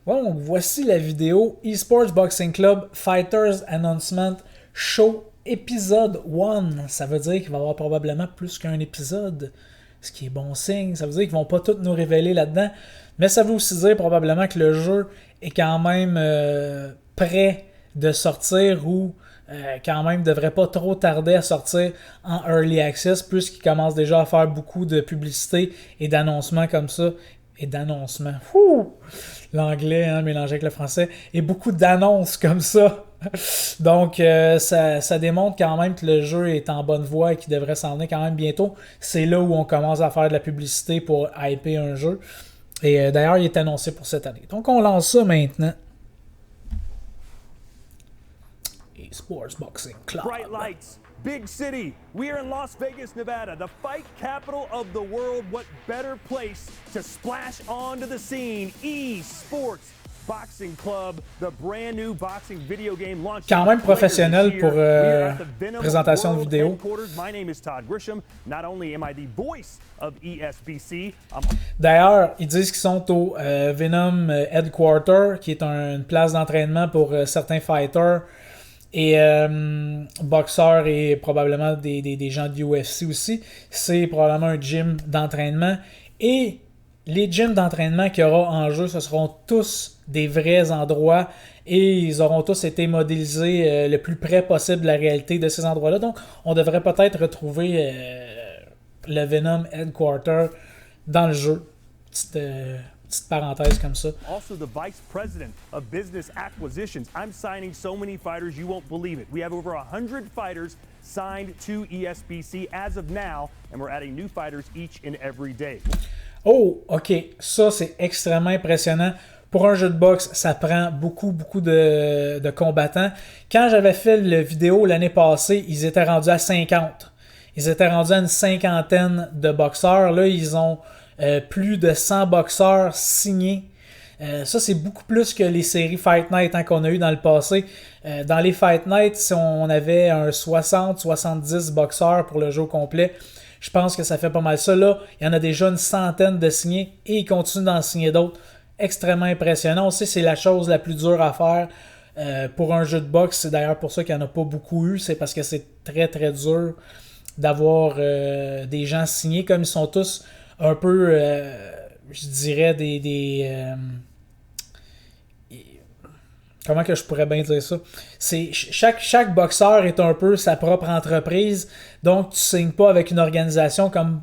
Bon, voici la vidéo eSportsBoxingClub Fighters Announcement Show épisode 1. Ça veut dire qu'il va y avoir probablement plus qu'un épisode, ce qui est bon signe. Ça veut dire qu'ils vont pas tout nous révéler là-dedans, mais ça veut aussi dire probablement que le jeu est quand même prêt de sortir ou quand même devrait pas trop tarder à sortir en Early Access puisqu'il commence déjà à faire beaucoup de publicité et d'annoncements comme ça. Et d'annoncements. L'anglais, hein, mélangé avec le français. Et beaucoup d'annonces comme ça. Donc, ça démontre quand même que le jeu est en bonne voie et qu'il devrait s'en venir quand même bientôt. C'est là où on commence à faire de la publicité pour hyper un jeu. Et d'ailleurs, il est annoncé pour cette année. Donc, on lance ça maintenant. eSportsBoxingClub. Bright lights, big city. We are in Las Vegas, Nevada, the fight capital of the world. What better place to splash onto the scene? eSportsBoxingClub, the brand new boxing video game launch. Quand même professionnel pour présentation de vidéo. My name is Todd Grisham. Not only am I the voice of ESBC. D'ailleurs, ils disent qu'ils sont au Venom Headquarter, qui est une place d'entraînement pour certains fighters. Et boxeurs et probablement des gens de UFC aussi. C'est probablement un gym d'entraînement. Et les gyms d'entraînement qu'il y aura en jeu, ce seront tous des vrais endroits. Et ils auront tous été modélisés le plus près possible de la réalité de ces endroits-là. Donc, on devrait peut-être retrouver le Venom Headquarter dans le jeu. Petite parenthèse comme ça. Also the vice president of business acquisitions. I'm signing so many fighters you won't believe it. We have over 100 fighters signed to ESBC as of now, and we're adding new fighters each and every day. Oh, ok. Ça, c'est extrêmement impressionnant. Pour un jeu de boxe, ça prend beaucoup de combattants. Quand j'avais fait la vidéo l'année passée, ils étaient rendus à 50. Ils étaient rendus à une cinquantaine de boxeurs. Là, ils ont plus de 100 boxeurs signés. Ça, c'est beaucoup plus que les séries Fight Night qu'on a eu dans le passé. Dans les Fight Night, si on avait un 60-70 boxeurs pour le jeu au complet, je pense que ça fait pas mal ça. Là, il y en a déjà une centaine de signés et ils continuent d'en signer d'autres. Extrêmement impressionnant. On sait que c'est la chose la plus dure à faire pour un jeu de boxe. C'est d'ailleurs pour ça qu'il n'y en a pas beaucoup eu. C'est parce que c'est très très dur d'avoir des gens signés comme ils sont tous un peu, je dirais, comment que je pourrais bien dire ça? C'est chaque boxeur est un peu sa propre entreprise, donc tu signes pas avec une organisation comme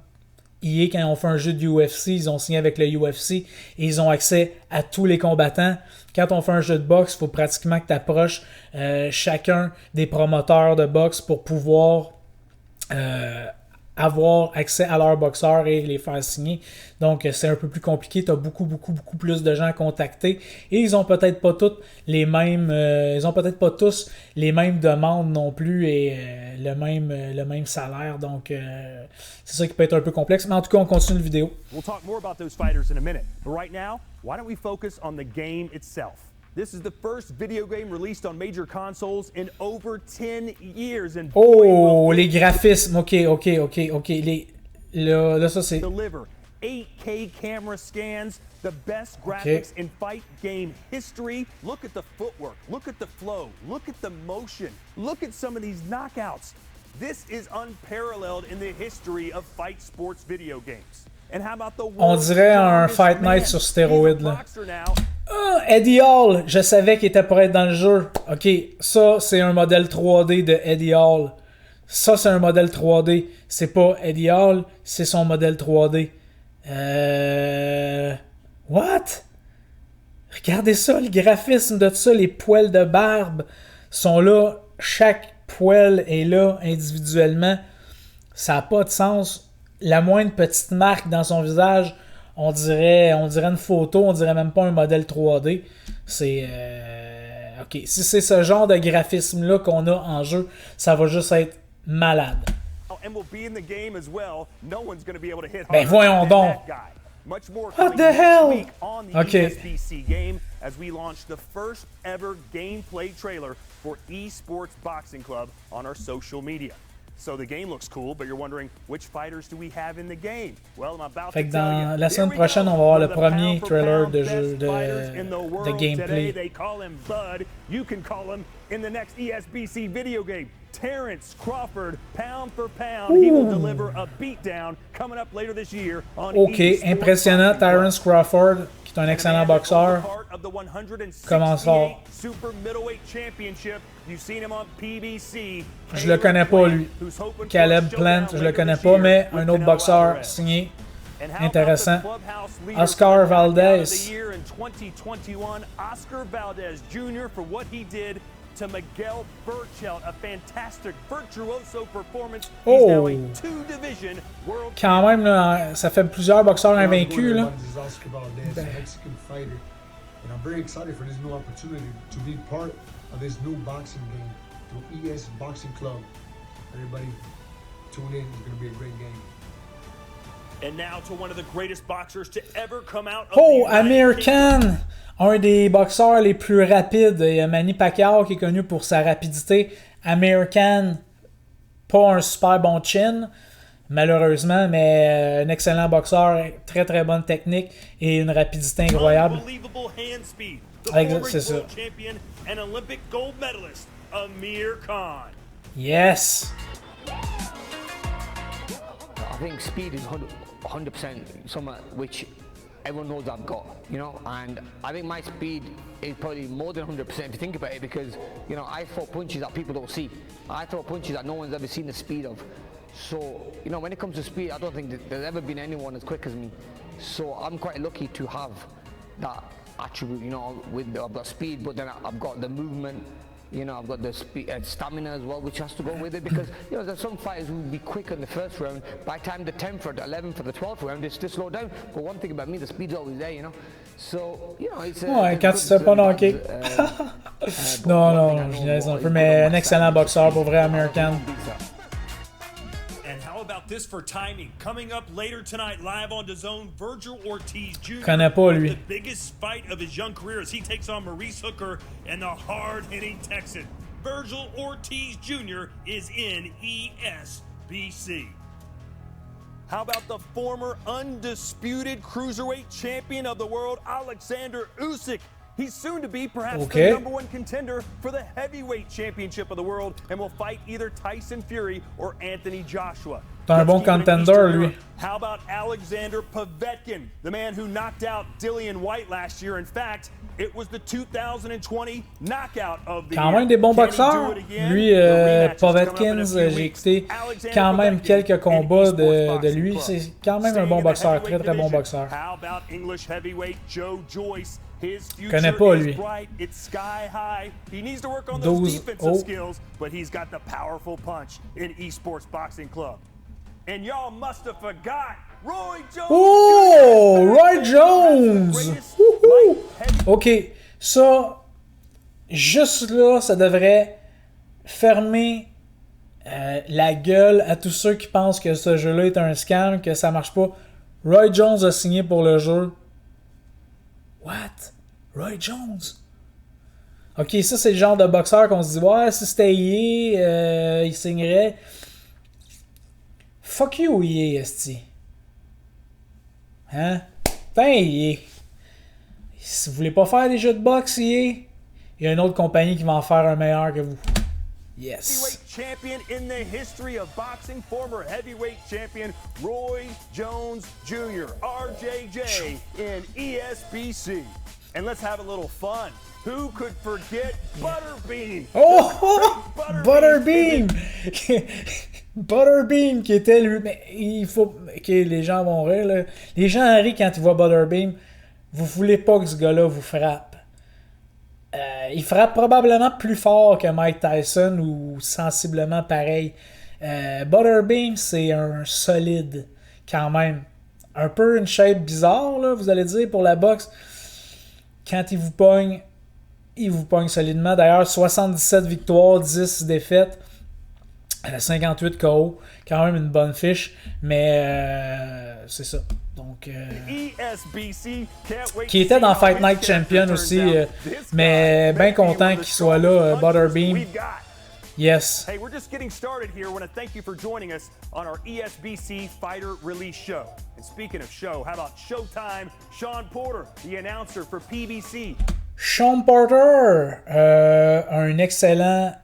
EA quand ils ont fait un jeu de UFC, ils ont signé avec le UFC et ils ont accès à tous les combattants. Quand on fait un jeu de boxe, il faut pratiquement que tu approches chacun des promoteurs de boxe pour pouvoir avoir accès à leurs boxeurs et les faire signer. Donc, c'est un peu plus compliqué. Tu as beaucoup plus de gens à contacter. Et ils ont peut-être pas tous les mêmes demandes non plus et le même salaire. Donc, c'est ça qui peut être un peu complexe. Mais en tout cas, on continue la vidéo. We'll talk more about those fighters in a minute. But right now, why don't we focus on the game itself? This is the first video game released on major consoles in over 10 years. And oh, les graphismes. OK. Là, ça, c'est... Deliver 8K camera scans, the best graphics in fight game history. Look at the footwork. Look at the flow. Look at the motion. Look at some of these knockouts. This is unparalleled in the history of fight sports video games. And how about the on dirait un Fight Night sur stéroïdes, là. Ah, Eddie Hall, je savais qu'il était pour être dans le jeu. OK, ça, c'est un modèle 3D de Eddie Hall. Ça, c'est un modèle 3D. C'est pas Eddie Hall, c'est son modèle 3D. What? Regardez ça, le graphisme de ça, les poils de barbe sont là. Chaque poil est là individuellement. Ça n'a pas de sens. La moindre petite marque dans son visage, on dirait une photo, on dirait même pas un modèle 3D. C'est... OK, si c'est ce genre de graphisme-là qu'on a en jeu, ça va juste être malade. Ben voyons donc! What the hell? OK. As we launch the first ever gameplay trailer for eSportsBoxingClub on our social media. So the game looks cool, but you're wondering which fighters do we have in the game? Well, I'm about Fait to que tell dans you. la semaine prochaine, on va voir le premier trailer de jeu de gameplay. They call him Bud. You can call him in the next ESBC video game. Terrence Crawford, pound for pound, he will deliver a beatdown coming up later this year on OK, impressionnant. Terrence Crawford, qui est un excellent boxeur, commence fort. Je le connais pas, lui. Caleb Plant, je le connais pas, mais un autre boxeur signé. Intéressant. Oscar Valdez. Oscar Valdez Jr. for what he did to Miguel Burchelt, a fantastic virtuoso performance. He's now a two-division world. Quand même, là, ça fait plusieurs boxeurs invaincus, là. Oscar Valdez, a Mexican fighter, and I'm very excited for this new opportunity to be part of this new boxing game through eSportsBoxingClub. Everybody, tune in. It's going to be a great game. And now to one of the greatest boxers to ever come out of Oh, American! Un des boxeurs les plus rapides. Il y a Manny Pacquiao qui est connu pour sa rapidité. American, pas un super bon chin, malheureusement, mais un excellent boxeur, très très bonne technique et une rapidité incroyable. C'est ça. Yes! I think speed is 100% something which everyone knows I've got, you know, and I think my speed is probably more than 100% if you think about it, because, you know, I throw punches that people don't see. I throw punches that no one's ever seen the speed of. So, you know, when it comes to speed, I don't think that there's ever been anyone as quick as me. So I'm quite lucky to have that attribute, you know, I've got speed, but then I've got the movement. You know, I've got the stamina as well, which has to go with it, because, you know, there's some fighters who will be quick in the first round. By the time the 10th or the 11th or the 12th round, they still slow down. But one thing about me, the speed's always there, you know. So, you know, it's... Ouais, quand tu te fais pas knocker. Non, je niaise un peu, mais un excellent boxeur pour vrai, American. About this for timing. Coming up later tonight, live on DAZN, Virgil Ortiz Jr. Connais pas, lui. The biggest fight of his young career as he takes on Maurice Hooker and the hard-hitting Texan. Virgil Ortiz Jr. is in ESBC. How about the former undisputed cruiserweight champion of the world, Alexander Usyk? He's soon to be perhaps the number one contender for the heavyweight championship of the world and will fight either Tyson Fury or Anthony Joshua. C'est un bon contender, lui. How about Alexander Povetkin, the man who knocked out Dillian White last year? In fact, it was the 2020 knockout of the Quand même des bons boxeurs. Lui, Povetkin, j'ai écouté quand même quelques combats de lui. C'est quand même un bon boxeur, très très bon boxeur. How about English heavyweight Joe Joyce? His future Connais pas, is lui. bright. It's sky high. He needs to work on those defensive skills, but he's got the powerful punch in eSportsBoxingClub. And y'all must have forgot Roy Jones. Oh, Roy Jones! OK, ça, juste là, ça devrait fermer la gueule à tous ceux qui pensent que ce jeu-là est un scam, que ça marche pas. Roy Jones a signé pour le jeu. What? Roy Jones? OK, ça, c'est le genre de boxeur qu'on se dit, ouais, si c'était EA, il signerait. Fuck you, EA, esti. Hein? Putain, EA. Si vous voulez pas faire des jeux de boxe, EA, il y a une autre compagnie qui va en faire un meilleur que vous. Yes. Heavyweight champion in the history of boxing, former heavyweight champion Roy Jones Jr., RJJ in ESBC. And let's have a little fun. Who could forget Butterbean? Oh! Butterbean! Butterbean qui était lui. Mais il faut que les gens vont rire, là. Les gens rient quand ils voient Butterbean. Vous voulez pas que ce gars-là vous frappe. Il frappe probablement plus fort que Mike Tyson ou sensiblement pareil. Butterbean, c'est un solide quand même. Un peu une shape bizarre, là, vous allez dire, pour la boxe. Quand il vous pogne solidement. D'ailleurs, 77 victoires, 10 défaites, 58 KO. Quand même une bonne fiche, mais c'est ça. Donc, qui était dans Fight Night Champion aussi, mais bien content qu'il soit là, Butterbean. Yes. Hey, we're just getting started here. I want to thank you for joining us on our ESBC Fighter Release Show. And speaking of show, how about Showtime? Sean Porter, the announcer for PBC. Sean Porter, un excellent,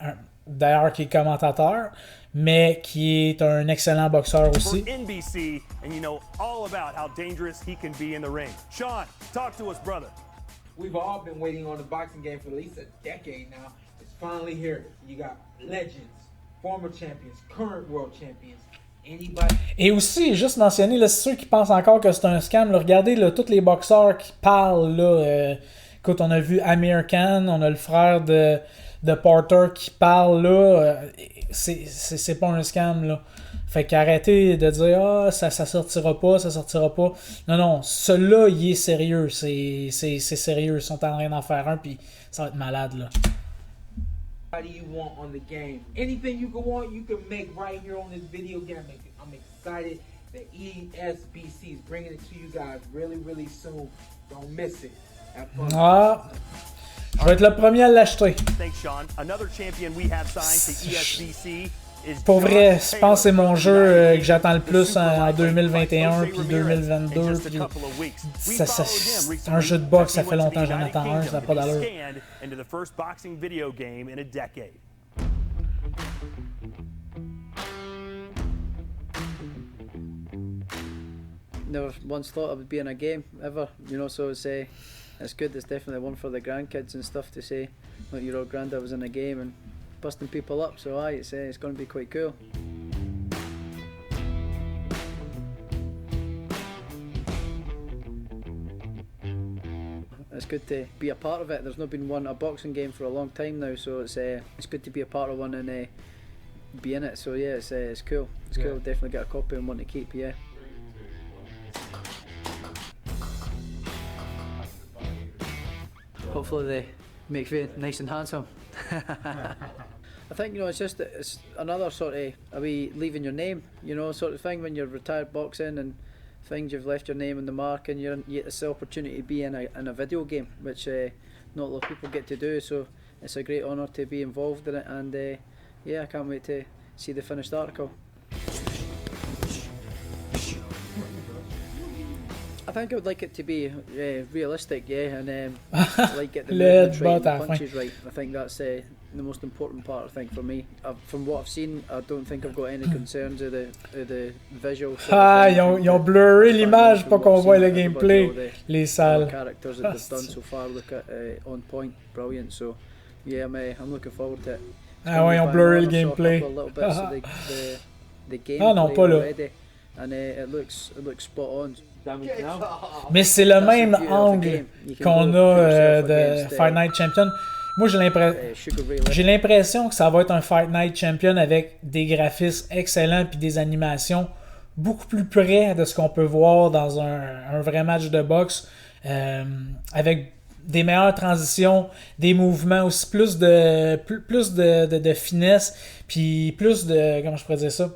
d'ailleurs qui est commentateur, mais qui est un excellent boxeur aussi. For NBC, and you know all about how dangerous he can be in the ring. Sean, talk to us, brother. We've all been waiting on the boxing game for at least a decade now. It's finally here. You got legends, former champions, current world champions. Anybody... Et aussi, juste mentionner, là, ceux qui pensent encore que c'est un scam, là, regardez là, tous les boxeurs qui parlent. Là, écoute, on a vu Amir Khan, on a le frère de Porter qui parle. Là, c'est pas un scam. Là. Fait qu'arrêtez de dire « Ah, ça sortira pas, ça sortira pas. » Non, celui-là, il est sérieux. C'est sérieux. Ils sont en train d'en faire un, puis ça va être malade, là. You want on the game. Anything you can want, you can make right here on this video game. I'm excited that ESBC is bringing it to you guys really, really soon. Don't miss it. Have fun. Ah, je vais être le premier à l'acheter. Thanks, Sean. Another champion we have signed to ESBC is Pour vrai, je pense que c'est mon jeu que j'attends le plus en 2021 puis 2022. Puis c'est un jeu de boxe, ça fait longtemps que j'en attends un, ça n'a pas d'allure. Into the first boxing video game in a decade. Never once thought I would be in a game ever, you know. So it's good. It's definitely one for the grandkids and stuff to say, like your old granddad was in a game and busting people up. So it's going to be quite cool. It's good to be a part of it. There's not been a boxing game for a long time now, so it's good to be a part of one and be in it. So yeah, it's cool. It's cool. Definitely get a copy and one to keep. Yeah. Hopefully they make me nice and handsome. I think, you know, it's another sort of a wee leaving your name, you know, sort of thing when you're retired boxing and things, you've left your name on the mark and you get this opportunity to be in a video game, which not a lot of people get to do, so it's a great honour to be involved in it, and yeah, I can't wait to see the finished article. I think I would like it to be realistic, yeah, and like get the movements right and the punches right. I think that's the most important part, I think, for me. From what I've seen, I don't think I've got any concerns of the visual. Ah, ils ont blurré l'image pour qu'on voit le gameplay. Les salles. The characters that they've done so far look on point, brilliant. So yeah, I'm looking forward to it. Ah ouais, ils ont blurré le gameplay. Ah non, pas là. And it looks spot on. Mais c'est le même angle qu'on a de Fight Night Champion. Moi, j'ai l'impression que ça va être un Fight Night Champion avec des graphismes excellents puis des animations beaucoup plus près de ce qu'on peut voir dans un vrai match de boxe, avec des meilleures transitions, des mouvements aussi, plus de finesse, puis plus de, comment je pourrais dire ça,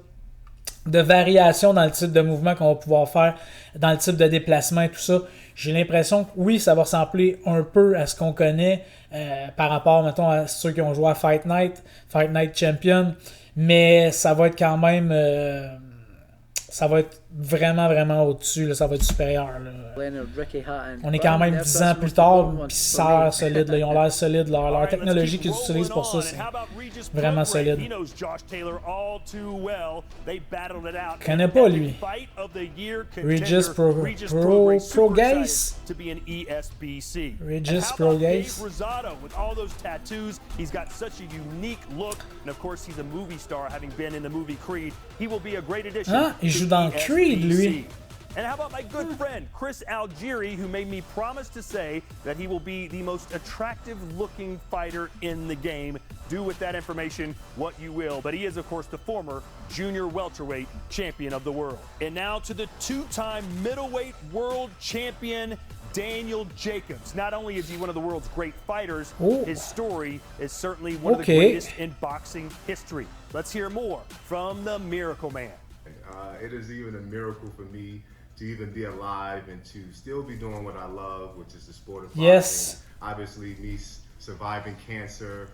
de variation dans le type de mouvement qu'on va pouvoir faire, dans le type de déplacement et tout ça. J'ai l'impression que oui, ça va ressembler un peu à ce qu'on connaît par rapport, mettons, à ceux qui ont joué à Fight Night Champion, mais ça va être quand même... ça va être vraiment au-dessus, là, ça va être supérieur. Là. On est quand même 10 ans plus tard, puis ça a l'air solide. Là. Ils ont l'air solides. Leur technologie qu'ils utilisent pour ça, c'est vraiment solide. Je connais pas, lui. Regis Pro-Gaze? Regis Pro-Gaze? He's got such a unique look, and of course he's a movie star, having been in the movie Creed. He will be a great addition. Ah, il joue dans Creed, lui. And how about my good friend Chris Algieri, who made me promise to say that he will be the most attractive-looking fighter in the game. Do with that information what you will. But he is, of course, the former junior welterweight champion of the world. And now to the two-time middleweight world champion, Daniel Jacobs. Not only is he one of the world's great fighters, his story is certainly one of the greatest in boxing history. Let's hear more from the Miracle Man. It is even a miracle for me to even be alive and to still be doing what I love, which is the sport of boxing. Yes. Obviously, me surviving cancer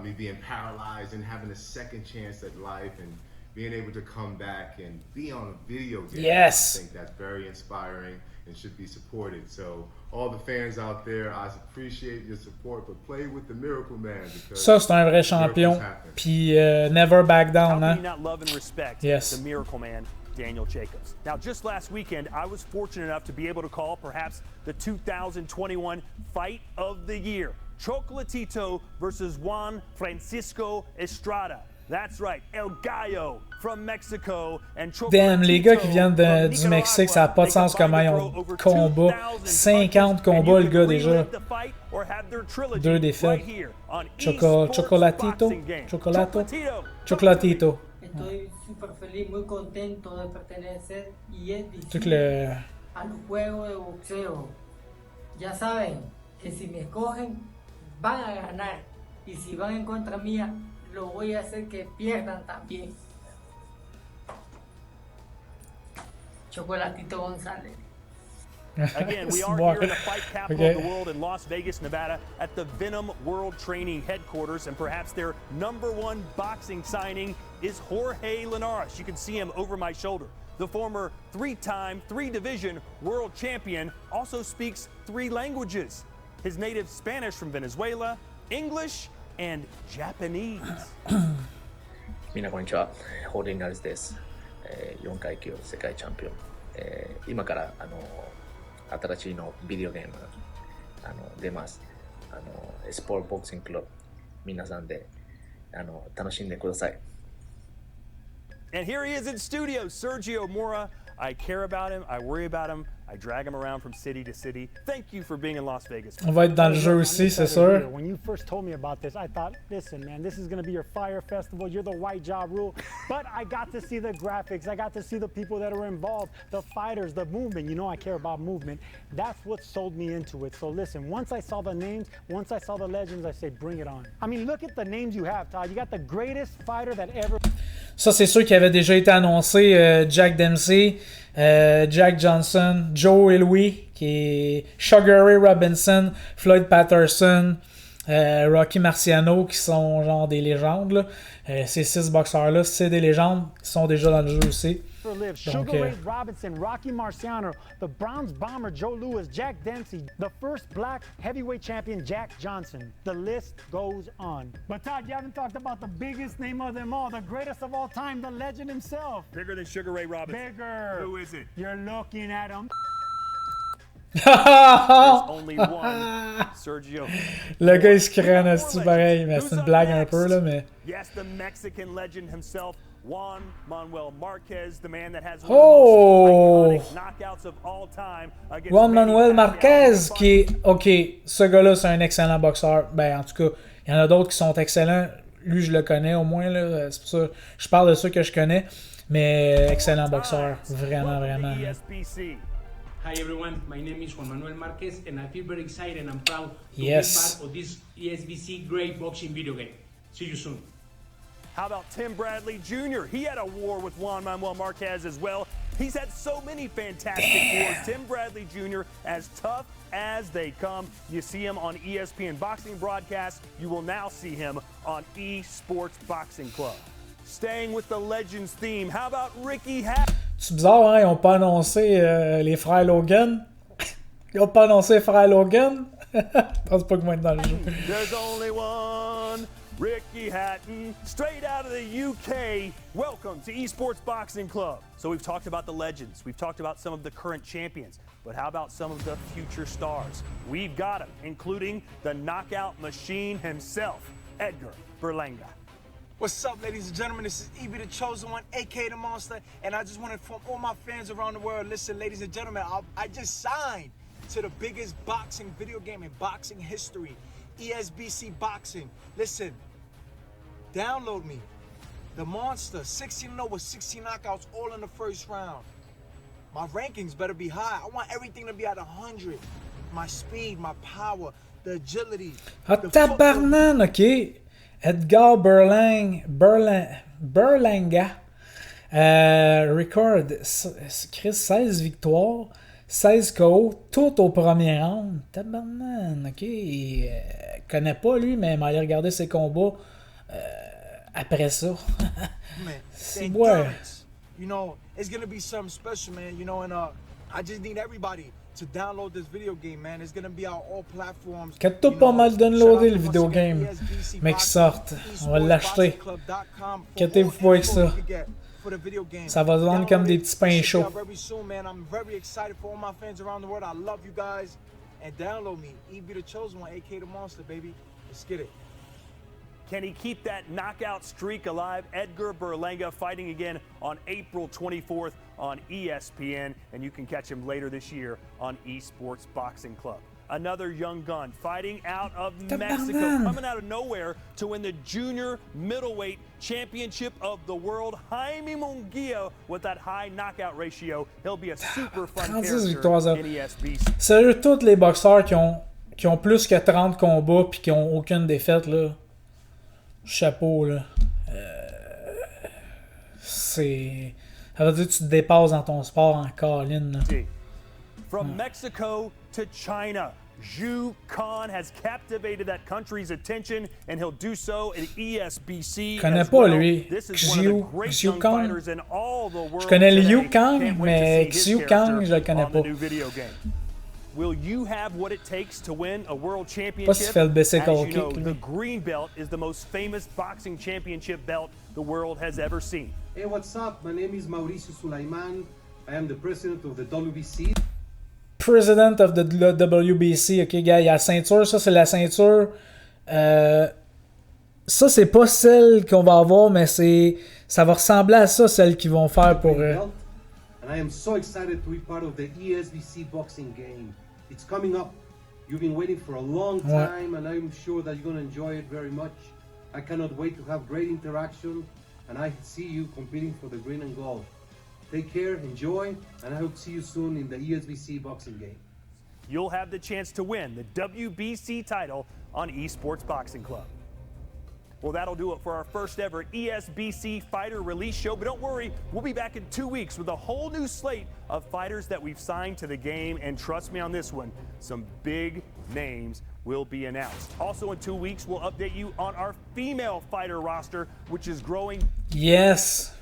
me being paralyzed and having a second chance at life and being able to come back and be on a video game. Yes. I think that's very inspiring and should be supported. So all the fans out there, I appreciate your support, but play with the Miracle Man. Ça, c'est un vrai champion. Puis never back down, How hein? can you not love and respect Yes. the Miracle Man, Daniel Jacobs? Now, just last weekend, I was fortunate enough to be able to call perhaps the 2021 Fight of the Year. Chocolatito versus Juan Francisco Estrada. That's right, El Gallo from Mexico and Damn, les gars qui viennent du Mexique, ça n'a pas de sens comment ils ont combat. 50 combats, le gars, déjà. 2 défaites. Chocolatito? Chocolatito. Estoy súper feliz, muy contento de pertenecer Tout le... a los juegos de boxeo. Ya saben que si me escogen, van a ganar. Y si van en contra mía, lo voy a hacer que pierdan también. Chocolatito González. Again, we are here in the fight capital of the world in Las Vegas, Nevada, at the Venom World Training Headquarters, and perhaps their #1 boxing signing is Jorge Linares. You can see him over my shoulder. The former 3-time, 3-division world champion also speaks 3 languages. His native Spanish from Venezuela, English, and Japanese. みんなこんにちは。ホールインガルズです。4階級世界チャンピオン。今から新しいのビデオゲーム出ます。eSportsBoxingClub 皆さんで楽しんでください。And here he is in studio, Sergio Mora. I care about him, I worry about him, I drag him around from city to city. Thank you for being in Las Vegas. On va être dans le jeu aussi, c'est sûr. When you first told me about this, I thought, listen, man, this is going to be your fire festival. You're the white job rule. But I got to see the graphics. I got to see the people that are involved, the fighters, the movement. You know I care about movement. That's what sold me into it. So listen, once I saw the names, once I saw the legends, I say, bring it on. I mean, look at the names you have, Todd. You got the greatest fighter that ever... Ça, c'est sûr qu'il avait déjà été annoncé. Jack Dempsey, Jack Johnson, Joe et Louis, qui est Sugar Ray Robinson, Floyd Patterson, Rocky Marciano, qui sont genre des légendes. Là. Ces 6 boxeurs-là, c'est des légendes qui sont déjà dans le jeu aussi. Sugar Ray Robinson, Rocky Marciano, the bronze bomber Joe Louis, Jack Dempsey, the first black heavyweight champion Jack Johnson. The list goes on. But Todd, you haven't talked about the biggest name of them all, the greatest of all time, the legend himself. Bigger than Sugar Ray Robinson. Bigger. Who is it? You're looking at him. There's only one, Sergio. Le gars, il se crâne à ce pareil, mais c'est une blague un peu, là, mais... Yes, the Mexican legend himself, Juan Manuel Marquez, the man that has one Oh! of the most iconic knockouts of all time. Juan Manuel Marquez, qui est... OK, ce gars-là, c'est un excellent boxeur. Ben, en tout cas, il y en a d'autres qui sont excellents. Lui, je le connais au moins, là. C'est pour ça je parle de ceux que je connais. Mais excellent boxeur. Vraiment, vraiment. ESBC. Hi everyone, my name is Juan Manuel Marquez and I feel very excited and I'm proud to be Yes. part of this ESBC great boxing video game. See you soon. How about Tim Bradley Jr.? He had a war with Juan Manuel Marquez as well. He's had so many fantastic wars. Tim Bradley Jr. as tough as they come. You see him on ESPN boxing broadcasts. You will now see him on eSportsBoxingClub. Staying with the Legends theme, how about Ricky Hatton? C'est bizarre, hein? Ils n'ont pas annoncé les frères Logan. Ils n'ont pas annoncé les frères Logan. Je pense pas que moi être dans le jeu. There's only one, Ricky Hatton, straight out of the UK. Welcome to Esports Boxing Club. So we've talked about the legends. We've talked about some of the current champions. But how about some of the future stars? We've got them, including the knockout machine himself, Edgar Berlanga. What's up, ladies and gentlemen? This is Evie, the Chosen One, aka the Monster, and I just want to inform all my fans around the world. Listen, ladies and gentlemen, I just signed to the biggest boxing video game in boxing history, ESBC Boxing. Listen, download me, the Monster, 16-0 with 16 knockouts, all in the first round. My rankings better be high. I want everything to be at 100. My speed, my power, the agility. Ah, tabarnan, OK. Edgar Berlanga. Record, Chris, 16 victoires, 16 KO, tout au premier round. Tabarnan, ok. Connais pas lui, mais il m'a allé regarder ses combats après ça. C'est ouais. You know, it's gonna be something special, man. You know, and I just need everybody to download this video game, man. It's gonna be on all platforms. Qu'est-ce pas mal downloader le vidéo game, mais qui sortent. On va l'acheter. Qu'est-ce pas avec ça. Ça va se vendre comme des petits pains chauds. Can he keep that knockout streak alive? Edgar Berlanga fighting again on April 24th on ESPN, and you can catch him later this year on eSportsBoxingClub. Another young gun fighting out of Mexico, coming out of nowhere to win the junior middleweight championship of the world. Jaime Munguia with that high knockout ratio. He'll be a super fun character in ESBC. Sérieux, tous les boxeurs qui ont plus que 30 combats puis qui ont aucune défaite, là. Chapeau, là. C'est... Ça veut dire que tu te dépasses dans ton sport en colline. From Mexico to China, Zhu Khan has captivated that country's attention, and he'll do so at ESBC. Je connais pas lui. Xiu Kang. Je connais Liu Kang, mais Xiu Kang, je le connais pas. Will you have what it takes to win a world championship? Pas si fait le bicycle kick. The green belt is the most famous boxing championship belt the world has ever seen. Hey, what's up? My name is Mauricio Sulaiman. I am the president of the WBC. President of the WBC, ok, gars, il y a la ceinture, ça c'est la ceinture. Ça c'est pas celle qu'on va avoir, mais ça va ressembler à ça, celle qu'ils vont faire pour. And I am so excited to be part of the ESBC boxing game. It's coming up. You've been waiting for a long time, and I'm sure that you're going to enjoy it very much. I cannot wait to have great interaction, and I see you competing for the green and gold. Take care, enjoy, and I hope to see you soon in the ESBC boxing game. You'll have the chance to win the WBC title on eSports Boxing Club. Well, that'll do it for our first ever ESBC fighter release show. But don't worry, we'll be back in 2 weeks with a whole new slate of fighters that we've signed to the game. And trust me on this one, some big names will be announced. Also in 2 weeks, we'll update you on our female fighter roster, which is growing. Yes,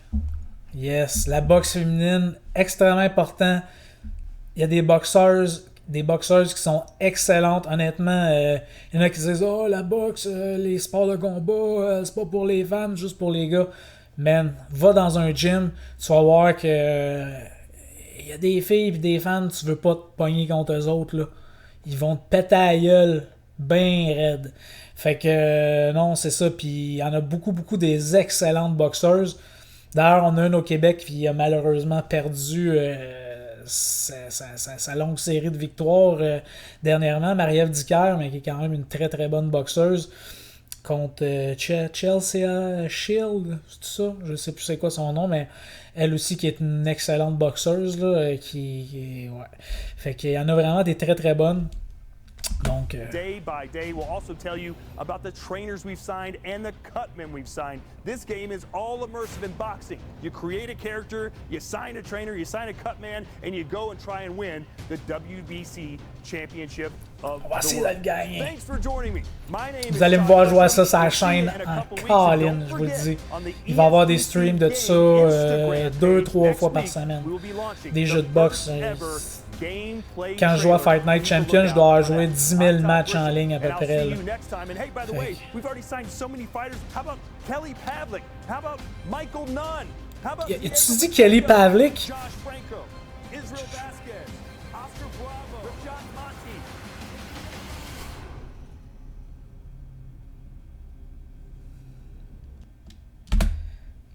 la boxe féminine, extrêmement important. Il y a des boxeuses qui sont excellentes, honnêtement. Il y en a qui disent « Oh, la boxe, les sports de combat, c'est pas pour les femmes, juste pour les gars. » Man, va dans un gym, tu vas voir que il y a des filles et des femmes, tu veux pas te pogner contre eux autres, là. Ils vont te péter à la gueule ben raide. Fait que non, c'est ça. Puis il y en a beaucoup des excellentes boxeuses. D'ailleurs, on a une au Québec qui a malheureusement perdu sa longue série de victoires dernièrement, Marie-Ève Dicker, mais qui est quand même une très très bonne boxeuse, contre Chelsea Shield, c'est ça? Je sais plus c'est quoi son nom, mais elle aussi qui est une excellente boxeuse, là, ouais. Fait qu'il y en a vraiment des très très bonnes. Donc, Day by day, we'll also tell you about the trainers we've signed and the cutmen we've signed. This game is all immersive in boxing. You create a character, you sign a trainer, you sign a cutman, and you go and try and win the WBC Championship of the world. Thanks for joining me. My name vous allez me voir jouer ça sur la chaîne en colline, je vous le dis. Il va y avoir des streams de ça 2-3 fois par semaine. Des jeux de boxe. Quand je joue à Fight Night Champion, je dois jouer 10 000 matchs en ligne à peu près. Tu dis Kelly Pavlik?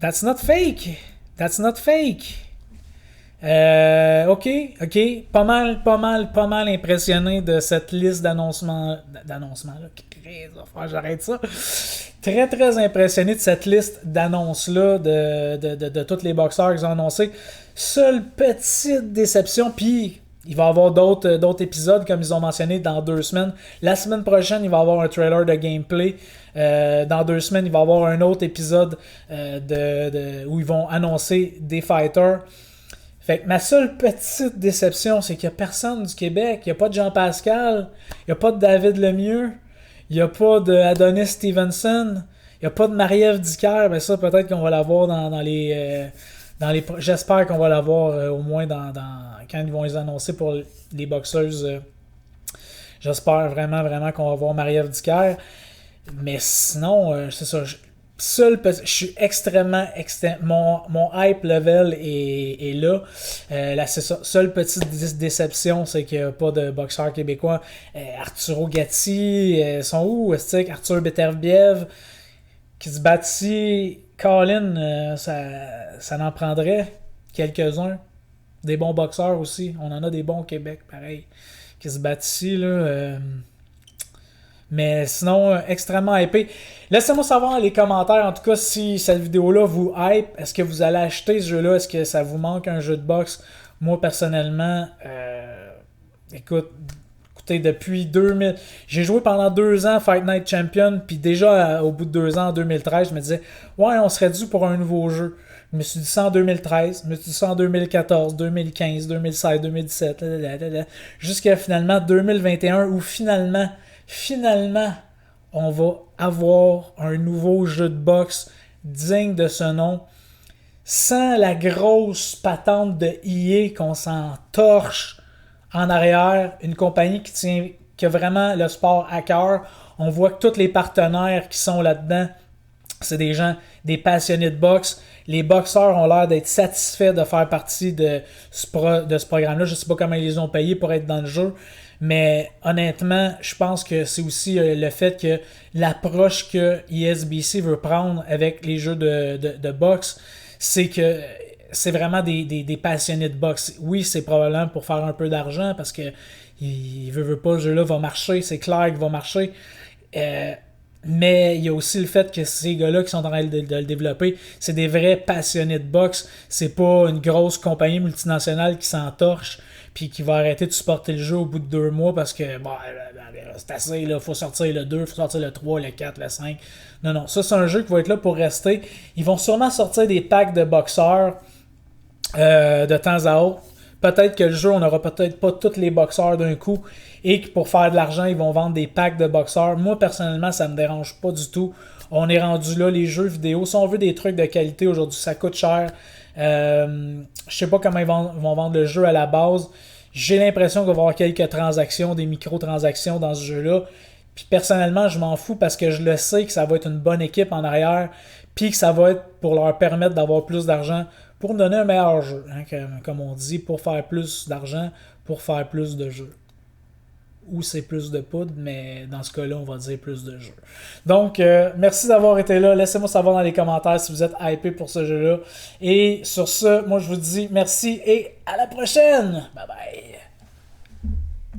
That's not fake. That's not fake. OK. Pas mal impressionné de cette liste d'annoncements là. J'arrête ça. Très, très impressionné de cette liste d'annonces-là de tous les boxeurs qu'ils ont annoncés. Seule petite déception, puis il va y avoir d'autres épisodes, comme ils ont mentionné, dans 2 semaines. La semaine prochaine, il va y avoir un trailer de gameplay. Dans 2 semaines, il va y avoir un autre épisode où ils vont annoncer des fighters. Fait que ma seule petite déception, c'est qu'il n'y a personne du Québec. Il n'y a pas de Jean-Pascal. Il n'y a pas de David Lemieux. Il n'y a pas de Adonis Stevenson. Il n'y a pas de Marie-Ève Dicker. Mais ça, peut-être qu'on va l'avoir dans les... j'espère qu'on va l'avoir au moins quand ils vont les annoncer pour les boxeuses. J'espère vraiment qu'on va voir Marie-Ève Dicker. Mais sinon, c'est ça. Je suis extrêmement mon hype level est là. C'est ça. Seule petite déception, c'est qu'il n'y a pas de boxeur québécois. Arturo Gatti, sont où? Arthur Beterbiev qui se battit. Colin, ça n'en prendrait quelques-uns. Des bons boxeurs aussi. On en a des bons au Québec, pareil, qui se battent ici, là. Mais sinon, extrêmement hypé. Laissez-moi savoir dans les commentaires, en tout cas, si cette vidéo-là vous hype. Est-ce que vous allez acheter ce jeu-là? Est-ce que ça vous manque un jeu de boxe? Moi, personnellement, écoutez, depuis 2000... J'ai joué pendant 2 ans Fight Night Champion, puis déjà, au bout de 2 ans, en 2013, je me disais, ouais, on serait dû pour un nouveau jeu. Je me suis dit ça en 2013, je me suis dit ça en 2014, 2015, 2016, 2017, jusqu'à finalement 2021, où finalement, on va avoir un nouveau jeu de boxe digne de ce nom, sans la grosse patente de EA qu'on s'en torche en arrière, une compagnie qui a vraiment le sport à cœur. On voit que tous les partenaires qui sont là-dedans, c'est des gens, des passionnés de boxe. Les boxeurs ont l'air d'être satisfaits de faire partie de ce programme-là. Je ne sais pas comment ils les ont payés pour être dans le jeu. Mais honnêtement, je pense que c'est aussi le fait que l'approche que ESBC veut prendre avec les jeux de boxe, c'est que c'est vraiment des passionnés de boxe. Oui, c'est probablement pour faire un peu d'argent parce que il veut pas, le jeu-là va marcher, c'est clair qu'il va marcher. Mais il y a aussi le fait que ces gars-là qui sont en train de le développer, c'est des vrais passionnés de boxe. C'est pas une grosse compagnie multinationale qui s'entorche puis qui va arrêter de supporter le jeu au bout de 2 mois parce que c'est assez, il faut sortir le 2, il faut sortir le 3, le 4, le 5. Non, ça c'est un jeu qui va être là pour rester. Ils vont sûrement sortir des packs de boxeurs de temps à autre. Peut-être que le jeu, on n'aura peut-être pas tous les boxeurs d'un coup et que pour faire de l'argent, ils vont vendre des packs de boxeurs. Moi, personnellement, ça me dérange pas du tout. On est rendu là, les jeux vidéo. Si on veut des trucs de qualité aujourd'hui, ça coûte cher. Je sais pas comment ils vont vendre le jeu à la base. J'ai l'impression qu'il va y avoir quelques transactions, des microtransactions dans ce jeu-là. Puis personnellement, je m'en fous parce que je le sais que ça va être une bonne équipe en arrière puis que ça va être pour leur permettre d'avoir plus d'argent pour donner un meilleur jeu, hein, comme on dit, pour faire plus d'argent, pour faire plus de jeux. Ou c'est plus de poudre, mais dans ce cas-là, on va dire plus de jeux. Donc, merci d'avoir été là. Laissez-moi savoir dans les commentaires si vous êtes hypé pour ce jeu-là. Et sur ce, moi je vous dis merci et à la prochaine! Bye bye!